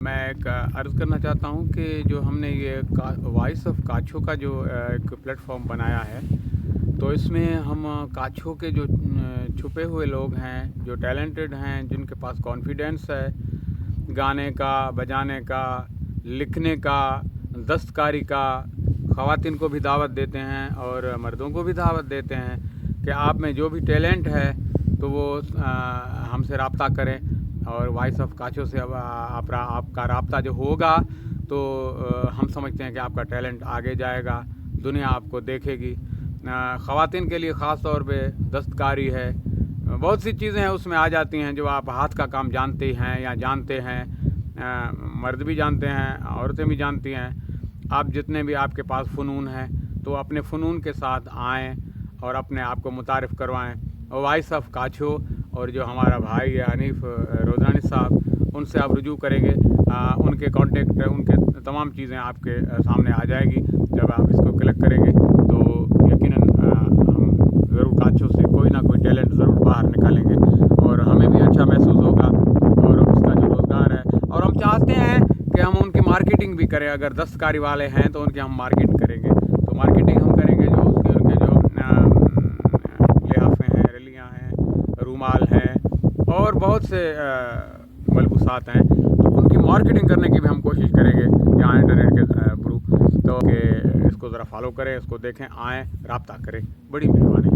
मैं एक अर्ज़ करना चाहता हूँ कि जो हमने ये वॉइस ऑफ काछो का जो एक प्लेटफॉर्म बनाया है, तो इसमें हम काछो के जो छुपे हुए लोग हैं, जो टैलेंटेड हैं, जिनके पास कॉन्फिडेंस है गाने का, बजाने का, लिखने का, दस्तकारी का, ख़वातीन को भी दावत देते हैं और मर्दों को भी दावत देते हैं कि आप में जो भी टैलेंट है तो वो हमसे रब्ता करें और वॉइस ऑफ काछो से अब आपका रब्ता जो होगा तो हम समझते हैं कि आपका टैलेंट आगे जाएगा, दुनिया आपको देखेगी। ख़वातीन के लिए ख़ास तौर पे दस्तकारी है, बहुत सी चीज़ें हैं उसमें आ जाती हैं जो आप हाथ का काम जानते हैं या जानते हैं, मर्द भी जानते हैं, औरतें भी जानती हैं। आप जितने भी आपके पास फ़नून हैं तो अपने फ़नून के साथ आएँ और अपने आप को मुतारिफ़ करवाएँ। वॉइस ऑफ काछो और जो हमारा भाई है हनीफ रोज़ानी साहब, उनसे आप रुजू करेंगे, उनके कॉन्टेक्ट, उनके तमाम चीज़ें आपके सामने आ जाएगी। जब आप इसको क्लिक करेंगे तो यकीनन हम ज़रूर काछो से कोई ना कोई टैलेंट ज़रूर बाहर निकालेंगे और हमें भी अच्छा महसूस होगा और उसका जो रोज़गार है। और हम चाहते हैं कि हम उनकी मार्केटिंग भी करें। अगर दस्तकारी वाले हैं तो उनकी हम मार्केट करेंगे, तो मार्केटिंग हम करेंगे जो उनके जो लिहाफ़ें हैं, रलियाँ हैं, रूमाल हैं और बहुत से मलबूसात हैं, तो उनकी मार्केटिंग करने की भी हम कोशिश करेंगे यहाँ इंटरनेट के थ्रू। तो कि इसको ज़रा फॉलो करें, इसको देखें, आएँ, रब्ता करें। बड़ी मेहरबानी।